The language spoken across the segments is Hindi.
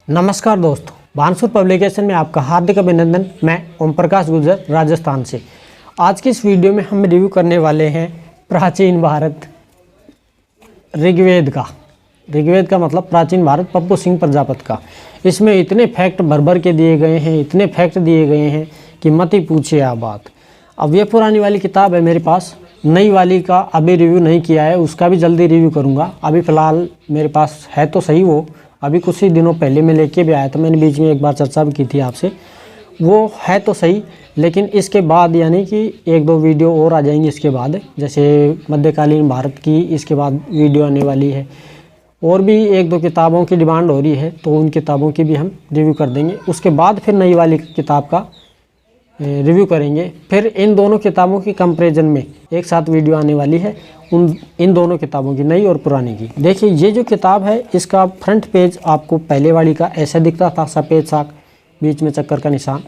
नमस्कार दोस्तों, बानसूर पब्लिकेशन में आपका हार्दिक अभिनंदन। मैं ओम प्रकाश गुर्जर राजस्थान से। आज की इस वीडियो में हम रिव्यू करने वाले हैं प्राचीन भारत ऋग्वेद का मतलब प्राचीन भारत पप्पू सिंह प्रजापति का। इसमें इतने फैक्ट भर भर के दिए गए हैं, इतने फैक्ट दिए गए हैं कि मत ही पूछिए आप बात। अब ये पुरानी वाली किताब है मेरे पास, नई वाली का अभी रिव्यू नहीं किया है, उसका भी जल्दी रिव्यू करूँगा। अभी फ़िलहाल मेरे पास है तो सही वो, अभी कुछ ही दिनों पहले मैं लेके भी आया था, मैंने बीच में एक बार चर्चा भी की थी आपसे। वो है तो सही, लेकिन इसके बाद यानी कि एक दो वीडियो और आ जाएंगी इसके बाद, जैसे मध्यकालीन भारत की इसके बाद वीडियो आने वाली है। और भी एक दो किताबों की डिमांड हो रही है, तो उन किताबों की भी हम रिव्यू कर देंगे। उसके बाद फिर नई वाली किताब का रिव्यू करेंगे। फिर इन दोनों किताबों की कंपैरिजन में एक साथ वीडियो आने वाली है, इन दोनों किताबों की, नई और पुरानी की। देखिए ये जो किताब है, इसका फ्रंट पेज आपको पहले वाली का ऐसा दिखता था, सफ़ेद साग, बीच में चक्कर का निशान,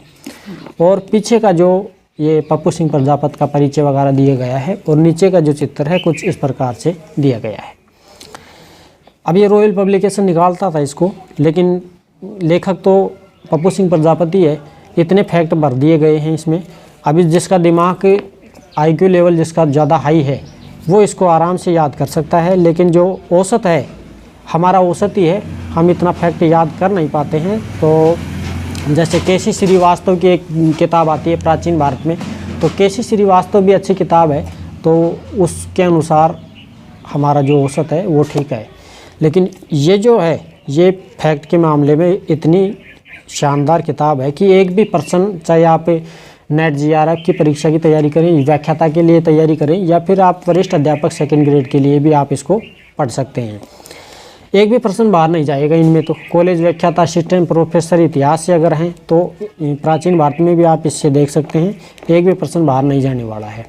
और पीछे का जो ये पप्पू सिंह प्रजापति का परिचय वगैरह दिया गया है, और नीचे का जो चित्र है कुछ इस प्रकार से दिया गया है। अब ये रॉयल पब्लिकेशन निकालता था इसको, लेकिन लेखक तो पप्पू सिंह प्रजापति है। इतने फैक्ट भर दिए गए हैं इसमें। अभी जिसका दिमाग IQ लेवल जिसका ज़्यादा हाई है वो इसको आराम से याद कर सकता है, लेकिन जो औसत है, हमारा औसत ही है, हम इतना फैक्ट याद कर नहीं पाते हैं। तो जैसे केसी श्रीवास्तव की एक किताब आती है प्राचीन भारत में, तो केसी श्रीवास्तव भी अच्छी किताब है, तो उसके अनुसार हमारा जो औसत है वो ठीक है। लेकिन ये जो है, ये फैक्ट के मामले में इतनी शानदार किताब है कि एक भी पर्सन, चाहे आप नेट GRF की परीक्षा की तैयारी करें, व्याख्याता के लिए तैयारी करें, या फिर आप वरिष्ठ अध्यापक सेकंड ग्रेड के लिए भी आप इसको पढ़ सकते हैं। एक भी पर्सन बाहर नहीं जाएगा इनमें। तो कॉलेज व्याख्याता, असिस्टेंट प्रोफेसर इतिहास से अगर हैं तो प्राचीन भारत में भी आप इससे देख सकते हैं, एक भी पर्सन बाहर नहीं जाने वाला है।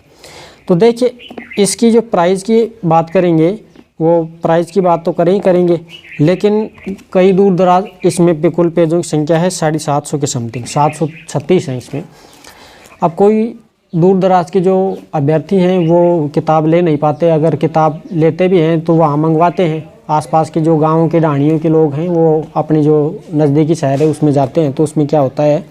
तो देखिए, इसकी जो प्राइस की बात करेंगे, वो प्राइस की बात तो करेंगे, लेकिन कई दूर दराज इसमें कुल पेजों की संख्या है 750 के समथिंग, 736 है इसमें। अब कोई दूर दराज के जो अभ्यर्थी हैं वो किताब ले नहीं पाते, अगर किताब लेते भी हैं तो वहाँ मंगवाते हैं। आसपास के जो गाँवों के ढाणियों के लोग हैं वो अपनी जो नज़दीकी शहर है उसमें जाते हैं। तो उसमें क्या होता है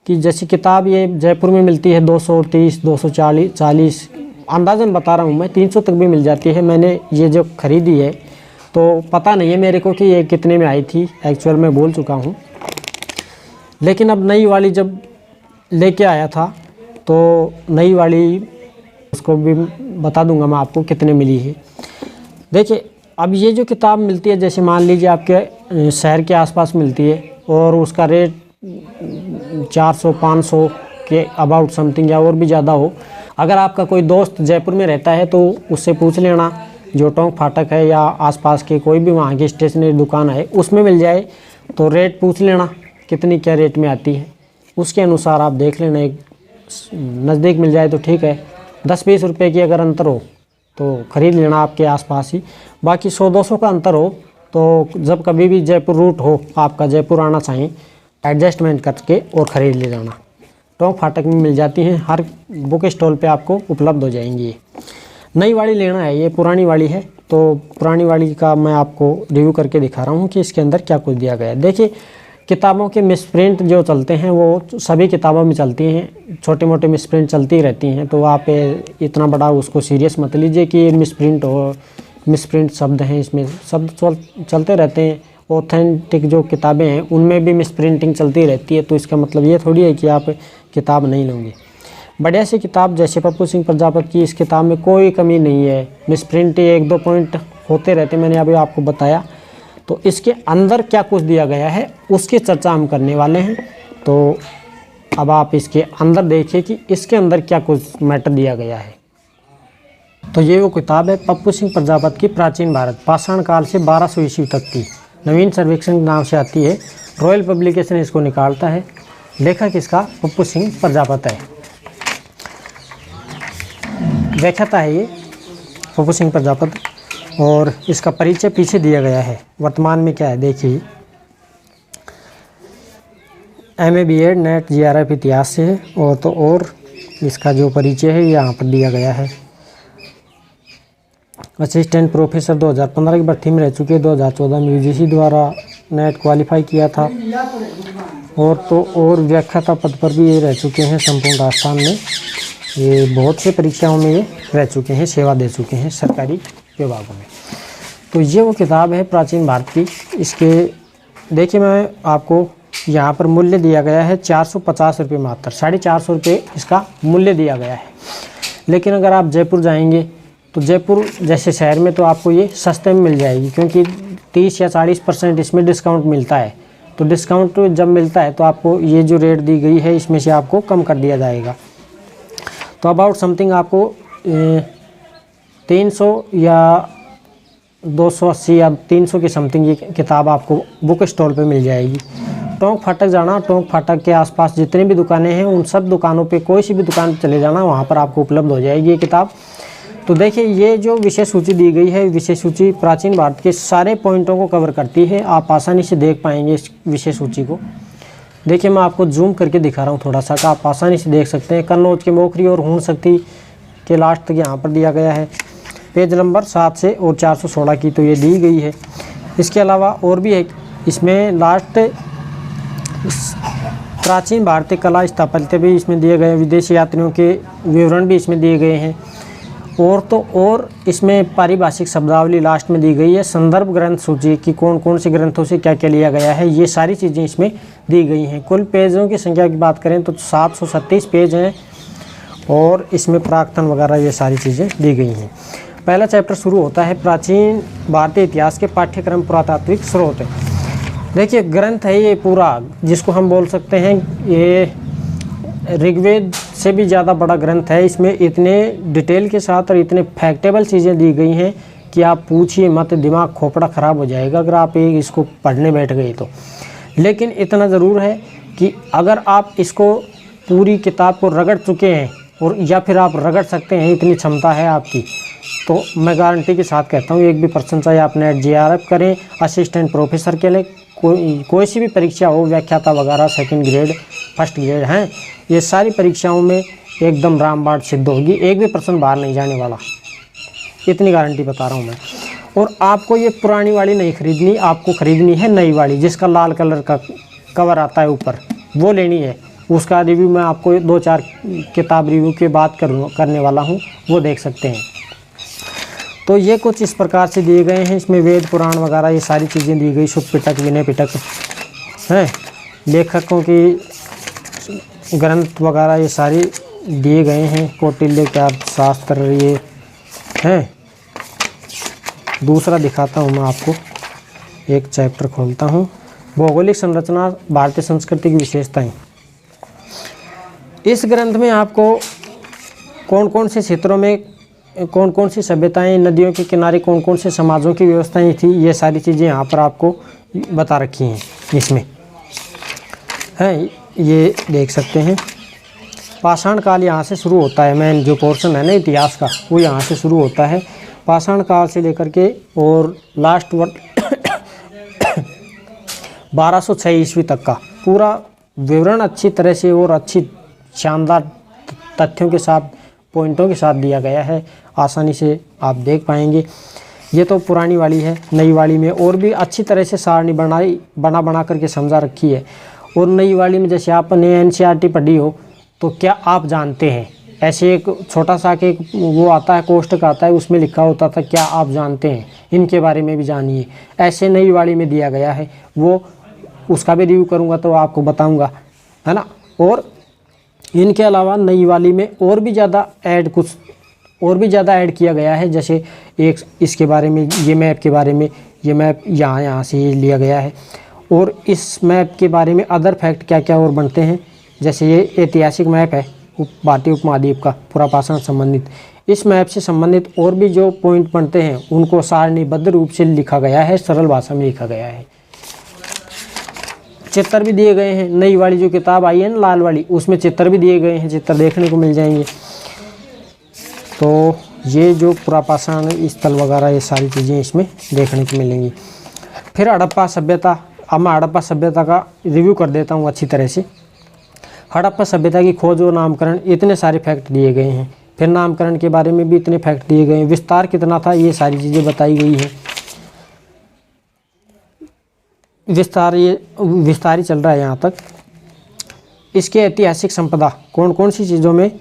कि जैसी किताब ये जयपुर में मिलती है 230, 240, अंदाज़न बता रहा हूँ मैं, 300 तक भी मिल जाती है। मैंने ये जो ख़रीदी है तो पता नहीं है मेरे को कि ये कितने में आई थी, एक्चुअल में बोल चुका हूँ। लेकिन अब नई वाली जब लेके आया था तो नई वाली उसको भी बता दूंगा मैं आपको कितने मिली है। देखिए, अब ये जो किताब मिलती है, जैसे मान लीजिए आपके शहर के आसपास मिलती है और उसका रेट 400-500 के अबाउट समथिंग या और भी ज़्यादा हो। अगर आपका कोई दोस्त जयपुर में रहता है तो उससे पूछ लेना, जो टोंक फाटक है या आसपास के कोई भी वहाँ की स्टेशनरी दुकान है उसमें मिल जाए, तो रेट पूछ लेना कितनी क्या रेट में आती है, उसके अनुसार आप देख लेना। एक नज़दीक मिल जाए तो ठीक है, 10-20 रुपये की अगर अंतर हो तो ख़रीद लेना आपके आसपास ही। बाकी 100-200 का अंतर हो तो जब कभी भी जयपुर रूट हो, आपका जयपुर आना चाहिए, एडजस्टमेंट करके और ख़रीद ले जाना। टोंक फाटक में मिल जाती हैं, हर बुक स्टॉल पे आपको उपलब्ध हो जाएंगी। ये नई वाली लेना है, ये पुरानी वाली है, तो पुरानी वाली का मैं आपको रिव्यू करके दिखा रहा हूँ कि इसके अंदर क्या कुछ दिया गया है। देखिए, किताबों के मिसप्रिंट जो चलते हैं वो सभी किताबों में चलती हैं, छोटे मोटे मिसप्रिंट चलती रहती हैं। तो आप इतना बड़ा उसको सीरियस मत लीजिए कि ये मिसप्रिंट शब्द हैं, इसमें शब्द चलते रहते हैं। ऑथेंटिक जो किताबें हैं उनमें भी मिसप्रिंटिंग चलती रहती है, तो इसका मतलब ये थोड़ी है कि आप किताब नहीं लोगे। बढ़िया सी किताब, जैसे पप्पू सिंह प्रजापति की, इस किताब में कोई कमी नहीं है। मिसप्रिंट 1-2 पॉइंट होते रहते, मैंने अभी आपको बताया। तो इसके अंदर क्या कुछ दिया गया है उसकी चर्चा हम करने वाले हैं। तो अब आप इसके अंदर देखिए कि इसके अंदर क्या कुछ मैटर दिया गया है। तो ये वो किताब है पप्पू सिंह प्रजापति की प्राचीन भारत, पाषाण काल से 1200 ईस्वी तक की, नवीन सर्वेक्षण के नाम से आती है। रॉयल पब्लिकेशन इसको निकालता है। लेखक इसका पप्पू सिंह प्रजापति है, व्याख्याता है ये पप्पू सिंह प्रजापति। और इसका परिचय पीछे दिया गया है। वर्तमान में क्या है देखिए, MA BEd नेट GRF इतिहास से है, और इसका जो परिचय है यहाँ पर दिया गया है। असिस्टेंट प्रोफेसर 2015 की भर्ती में रह चुके, 2014 में UGC द्वारा नेट क्वालिफाई किया था, और तो और व्याख्याता पद पर भी ये रह चुके हैं संपूर्ण राजस्थान में। ये बहुत से परीक्षाओं में ये रह चुके हैं, सेवा दे चुके हैं सरकारी विभागों में। तो ये वो किताब है प्राचीन भारत की। इसके देखिए, मैं आपको यहाँ पर मूल्य दिया गया है 450 रुपये मात्र, 450 रुपये इसका मूल्य दिया गया है। लेकिन अगर आप जयपुर जाएंगे तो जयपुर जैसे शहर में तो आपको ये सस्ते में मिल जाएगी, क्योंकि 30 या 40% इसमें डिस्काउंट मिलता है। तो डिस्काउंट जब मिलता है तो आपको ये जो रेट दी गई है इसमें से आपको कम कर दिया जाएगा। तो अबाउट समथिंग आपको 300 या 280 या 300 की समथिंग ये किताब आपको बुक स्टॉल पे मिल जाएगी। टोंक फाटक जाना, टोंक फाटक के आसपास जितनी भी दुकानें हैं उन सब दुकानों पे कोई सी भी दुकान पे चले जाना, वहाँ पर आपको उपलब्ध हो जाएगी ये किताब। तो देखिए, ये जो विषय सूची दी गई है, विषय सूची प्राचीन भारत के सारे पॉइंटों को कवर करती है। आप आसानी से देख पाएंगे इस विषय सूची को। देखिए, मैं आपको जूम करके दिखा रहा हूँ थोड़ा सा, आप आसानी से देख सकते हैं। कन्नौज के मोखरी और हूण शक्ति के लास्ट तक यहाँ पर दिया गया है। पेज नंबर 7 से और 416 की तो ये दी गई है। इसके अलावा और भी है इसमें, लास्ट प्राचीन भारतीय कला स्थापत्य भी इसमें दिए गए हैं, विदेशी यात्रियों के विवरण भी इसमें दिए गए हैं। और तो और इसमें पारिभाषिक शब्दावली लास्ट में दी गई है। संदर्भ ग्रंथ सूची की कौन कौन से ग्रंथों से क्या क्या लिया गया है, ये सारी चीज़ें इसमें दी गई हैं। कुल पेजों की संख्या की बात करें तो 737 पेज हैं, और इसमें प्राक्तन वगैरह ये सारी चीज़ें दी गई हैं। पहला चैप्टर शुरू होता है प्राचीन भारतीय इतिहास के पाठ्यक्रम पुरातात्विक स्रोत। देखिए, ग्रंथ है ये पूरा, जिसको हम बोल सकते हैं ये ऋग्वेद से भी ज़्यादा बड़ा ग्रंथ है। इसमें इतने डिटेल के साथ और इतने फैक्टेबल चीज़ें दी गई हैं कि आप पूछिए मत, दिमाग खोपड़ा ख़राब हो जाएगा अगर आप इसको पढ़ने बैठ गए तो। लेकिन इतना ज़रूर है कि अगर आप इसको पूरी किताब को रगड़ चुके हैं, और या फिर आप रगड़ सकते हैं, इतनी क्षमता है आपकी, तो मैं गारंटी के साथ कहता हूँ 1% चाहे आप नेट JRF करें, असिस्टेंट प्रोफेसर के लिए कोई सी भी परीक्षा हो, व्याख्याता वगैरह, 2nd ग्रेड, 1st ग्रेड हैं, ये सारी परीक्षाओं में एकदम रामबाण सिद्ध होगी। 1% बाहर नहीं जाने वाला, इतनी गारंटी बता रहा हूँ मैं। और आपको ये पुरानी वाली नहीं खरीदनी, आपको खरीदनी है नई वाली, जिसका लाल कलर का कवर आता है ऊपर, वो लेनी है। उसका रिव्यू मैं आपको 2-4 किताब रिव्यू के बाद करने वाला हूँ, वो देख सकते हैं। तो ये कुछ इस प्रकार से दिए गए हैं। इसमें वेद पुराण वगैरह ये सारी चीज़ें दी गई, शुक पिटक, विनय पिटक हैं, लेखकों की ग्रंथ वगैरह ये सारी दिए गए हैं। कौटिल्य के अर्थशास्त्र ये हैं। दूसरा दिखाता हूँ मैं आपको, एक चैप्टर खोलता हूँ, भौगोलिक संरचना भारतीय संस्कृति की विशेषताएं। इस ग्रंथ में आपको कौन कौन से क्षेत्रों में कौन कौन सी सभ्यताएं, नदियों के किनारे कौन कौन से समाजों की व्यवस्थाएं थी, ये सारी चीज़ें यहाँ पर आपको बता रखी हैं इसमें हैं। ये देख सकते हैं। पाषाण काल यहाँ से शुरू होता है, मेन जो पोर्शन है ना इतिहास का, वो यहाँ से शुरू होता है। पाषाण काल से लेकर के और लास्ट वर्ड 1206 ईस्वी तक का पूरा विवरण अच्छी तरह से और अच्छी शानदार तथ्यों के साथ, पॉइंटों के साथ दिया गया है। आसानी से आप देख पाएंगे। ये तो पुरानी वाली है। नई वाली में और भी अच्छी तरह से सारणी बना करके समझा रखी है। और नई वाली में जैसे आपने NCERT पढ़ी हो तो क्या आप जानते हैं, ऐसे एक छोटा सा कि वो आता है, कोष्टक आता है, उसमें लिखा होता था क्या आप जानते हैं, इनके बारे में भी जानिए। ऐसे नई वाली में दिया गया है, वो उसका भी रिव्यू करूँगा तो आपको बताऊँगा, है ना। और इनके अलावा नई वाली में और भी ज़्यादा ऐड किया गया है। जैसे एक इसके बारे में, ये मैप के बारे में, ये मैप यहाँ से लिया गया है। और इस मैप के बारे में अदर फैक्ट क्या क्या और बनते हैं, जैसे ये ऐतिहासिक मैप है भारतीय उपमहाद्वीप का पूरा पाषाण संबंधित। इस मैप से संबंधित और भी जो पॉइंट बनते हैं उनको सारणीबद्ध रूप से लिखा गया है, सरल भाषा में लिखा गया है। चित्र भी दिए गए हैं। नई वाली जो किताब आई है ना लाल वाली, उसमें चित्र भी दिए गए हैं, चित्र देखने को मिल जाएंगे। तो ये जो पुरापाषाण स्थल वगैरह ये सारी चीज़ें इसमें देखने को मिलेंगी। फिर हड़प्पा सभ्यता। अब मैं हड़प्पा सभ्यता का रिव्यू कर देता हूँ अच्छी तरह से। हड़प्पा सभ्यता की खोज और नामकरण, इतने सारे फैक्ट दिए गए हैं। फिर नामकरण के बारे में भी इतने फैक्ट दिए गए हैं। विस्तार कितना था, ये सारी चीज़ें बताई गई हैं। विस्तार ही चल रहा है यहाँ तक। इसके ऐतिहासिक संपदा कौन कौन सी चीज़ों में,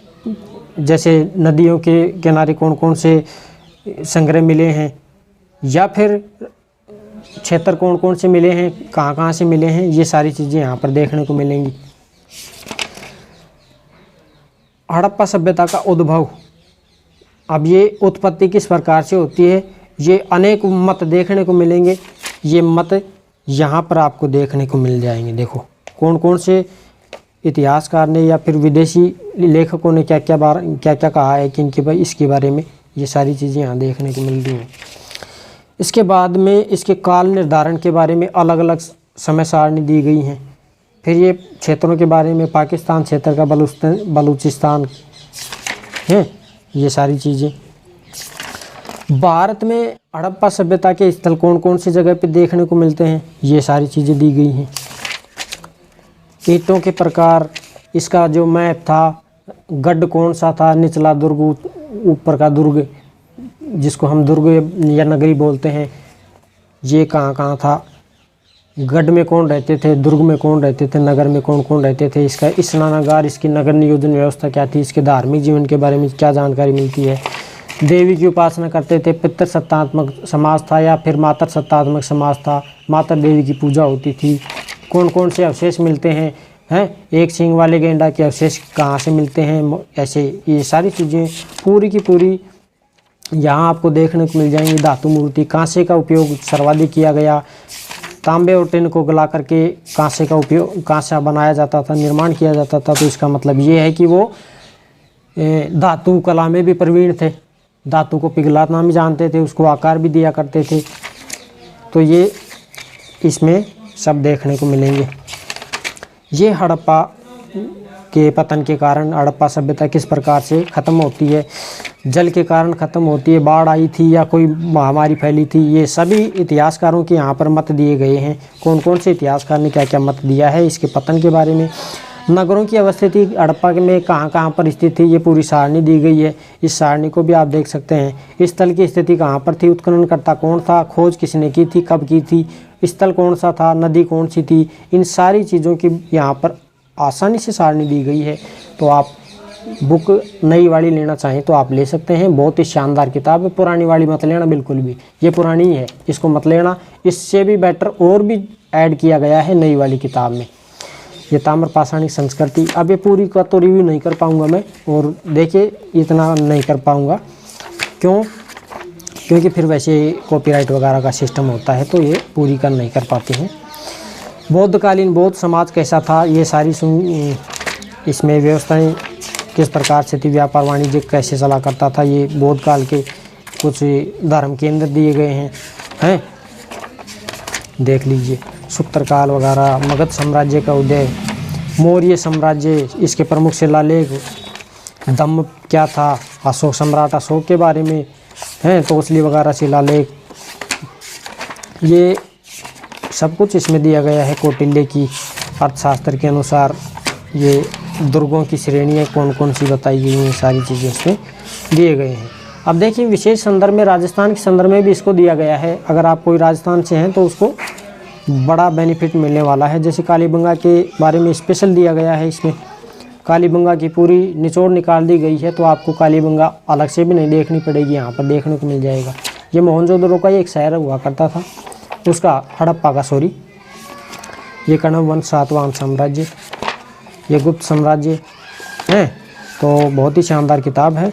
जैसे नदियों के किनारे कौन कौन से संग्रह मिले हैं, या फिर क्षेत्र कौन कौन से मिले हैं, कहाँ कहाँ से मिले हैं, ये सारी चीज़ें यहाँ पर देखने को मिलेंगी। हड़प्पा सभ्यता का उद्भव, अब ये उत्पत्ति किस प्रकार से होती है, ये अनेक मत देखने को मिलेंगे। ये मत यहाँ पर आपको देखने को मिल जाएंगे। देखो कौन कौन से इतिहासकार ने या फिर विदेशी लेखकों ने क्या क्या कहा है कि इनके भाई इसके बारे में, ये सारी चीज़ें यहाँ देखने को मिल रही हैं। इसके बाद में इसके काल निर्धारण के बारे में अलग अलग समय सारणी दी गई हैं। फिर ये क्षेत्रों के बारे में, पाकिस्तान क्षेत्र का बलूचिस्तान है, ये सारी चीज़ें। भारत में हड़प्पा सभ्यता के स्थल कौन कौन सी जगह पे देखने को मिलते हैं, ये सारी चीज़ें दी गई हैं। ईंटों के प्रकार, इसका जो मैप था, गढ़ कौन सा था, निचला दुर्ग, ऊपर का दुर्ग जिसको हम दुर्ग या नगरी बोलते हैं, ये कहाँ कहाँ था, गढ़ में कौन रहते थे, दुर्ग में कौन रहते थे, नगर में कौन कौन रहते थे, इसका स्नानागार, इसकी नगर नियोजन व्यवस्था क्या थी, इसके धार्मिक जीवन के बारे में क्या जानकारी मिलती है, देवी की उपासना करते थे, पितृ सत्तात्मक समाज था या फिर मातर सत्तात्मक समाज था, माता देवी की पूजा होती थी, कौन कौन से अवशेष मिलते हैं, एक सींग वाले गेंडा के अवशेष कहाँ से मिलते हैं, ऐसे ये सारी चीज़ें पूरी की पूरी यहाँ आपको देखने को मिल जाएंगी। धातु मूर्ति, कांसे का उपयोग सर्वाधिक किया गया, तांबे और टिन को गला करके कांसे का उपयोग, कांसा बनाया जाता था, निर्माण किया जाता था। तो इसका मतलब ये है कि वो धातु कला में भी प्रवीण थे, धातु को पिघलाना भी जानते थे, उसको आकार भी दिया करते थे। तो ये इसमें सब देखने को मिलेंगे। ये हड़प्पा के पतन के कारण हड़प्पा सभ्यता किस प्रकार से ख़त्म होती है, जल के कारण ख़त्म होती है, बाढ़ आई थी या कोई महामारी फैली थी, ये सभी इतिहासकारों के यहाँ पर मत दिए गए हैं। कौन कौन से इतिहासकार ने क्या क्या मत दिया है इसके पतन के बारे में। नगरों की अवस्थिति हड़प्पा में कहाँ कहाँ पर स्थित थी, ये पूरी सारणी दी गई है। इस सारणी को भी आप देख सकते हैं। स्थल की स्थिति कहाँ पर थी, उत्खननकर्ता कौन था, खोज किसने की थी, कब की थी, स्थल कौन सा था, नदी कौन सी थी, इन सारी चीज़ों की यहाँ पर आसानी से सारणी दी गई है। तो आप बुक नई वाली लेना चाहें तो आप ले सकते हैं, बहुत ही शानदार किताब है। पुरानी वाली मत लेना बिल्कुल भी, ये पुरानी ही है, इसको मत लेना। इससे भी बेटर और भी ऐड किया गया है नई वाली किताब में। ये ताम्रपाषाणी संस्कृति, अब ये पूरी का तो रिव्यू नहीं कर पाऊँगा मैं, और देखिए इतना नहीं कर पाऊँगा, क्योंकि फिर वैसे कॉपीराइट वगैरह का सिस्टम होता है, तो ये पूरी का नहीं कर पाते हैं। बौद्धकालीन बौद्ध समाज कैसा था, ये सारी इसमें व्यवस्थाएं किस प्रकार से थी, व्यापार वाणिज्य कैसे चला करता था, ये बौद्ध काल के कुछ धर्म केंद्र दिए गए हैं देख लीजिए। सूत्रकाल वगैरह, मगध साम्राज्य का उदय, मौर्य साम्राज्य, इसके प्रमुख शिलालेख, दम्म क्या था, अशोक सम्राट अशोक के बारे में हैं, तोसली वगैरह शिलालेख, ये सब कुछ इसमें दिया गया है। कौटिल्य की अर्थशास्त्र के अनुसार ये दुर्गों की श्रेणियाँ कौन कौन सी बताई गई हैं, सारी चीज़ें इसमें दिए गए हैं। अब देखिए विशेष संदर्भ में राजस्थान के संदर्भ में भी इसको दिया गया है। अगर आप कोई राजस्थान से हैं तो उसको बड़ा बेनिफिट मिलने वाला है। जैसे कालीबंगा के बारे में स्पेशल दिया गया है, इसमें कालीबंगा की पूरी निचोड़ निकाल दी गई है, तो आपको कालीबंगा अलग से भी नहीं देखनी पड़ेगी, यहाँ पर देखने को मिल जाएगा। ये मोहनजोदड़ो का एक शहर हुआ करता था, उसका हड़प्पा का सॉरी, ये कण्व वंश, सातवाहन साम्राज्य, ये गुप्त साम्राज्य है। तो बहुत ही शानदार किताब है,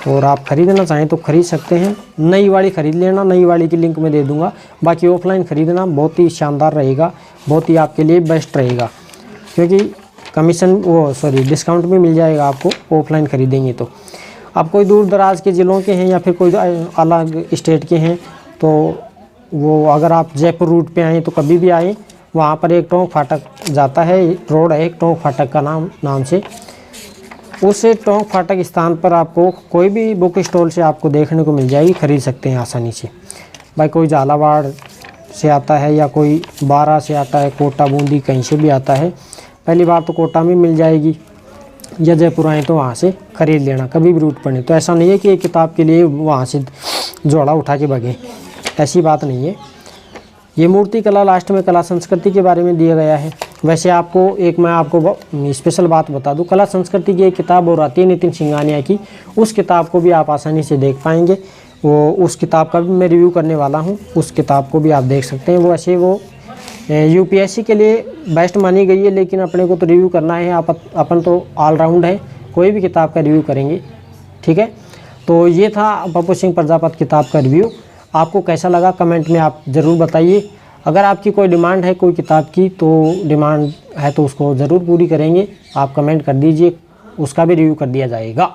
और आप ख़रीदना चाहें तो ख़रीद सकते हैं। नई वाली ख़रीद लेना, नई वाली की लिंक मैं दे दूंगा। बाकी ऑफलाइन ख़रीदना बहुत ही शानदार रहेगा, बहुत ही आपके लिए बेस्ट रहेगा, क्योंकि डिस्काउंट भी मिल जाएगा आपको ऑफलाइन ख़रीदेंगे तो। आप कोई दूर दराज के ज़िलों के हैं या फिर कोई अलग स्टेट के हैं, तो वो अगर आप जयपुर रूट पे आएँ तो कभी भी आएँ, वहाँ पर एक टोंक फाटक जाता है, रोड है एक टोंक फाटक का नाम से, उस टोंक फाटक स्थान पर आपको कोई भी बुक स्टॉल से आपको देखने को मिल जाएगी, ख़रीद सकते हैं आसानी से। भाई कोई झालावाड़ से आता है या कोई बारा से आता है, कोटा बूंदी कहीं से भी आता है, पहली बार तो कोटा में मिल जाएगी, या जयपुर आए तो वहाँ से ख़रीद लेना कभी भी रूट पड़े। तो ऐसा नहीं है कि एक किताब के लिए वहाँ से जोड़ा उठा के भगें, ऐसी बात नहीं है। ये मूर्ति कला लास्ट में कला संस्कृति के बारे में दिया गया है। वैसे मैं आपको स्पेशल बात बता दूं, कला संस्कृति की एक किताब और आती है नितिन सिंघानिया की, उस किताब को भी आप आसानी से देख पाएंगे। उस किताब का भी मैं रिव्यू करने वाला हूं, उस किताब को भी आप देख सकते हैं। वैसे वो यूपीएससी के लिए बेस्ट मानी गई है, लेकिन अपने को तो रिव्यू करना है। अपन तो ऑलराउंड है, कोई भी किताब का रिव्यू करेंगे, ठीक है। तो ये था पप्पू सिंह प्रजापति किताब का रिव्यू। आपको कैसा लगा कमेंट में आप ज़रूर बताइए। अगर आपकी कोई डिमांड है कोई किताब की, तो डिमांड है तो उसको ज़रूर पूरी करेंगे। आप कमेंट कर दीजिए, उसका भी रिव्यू कर दिया जाएगा।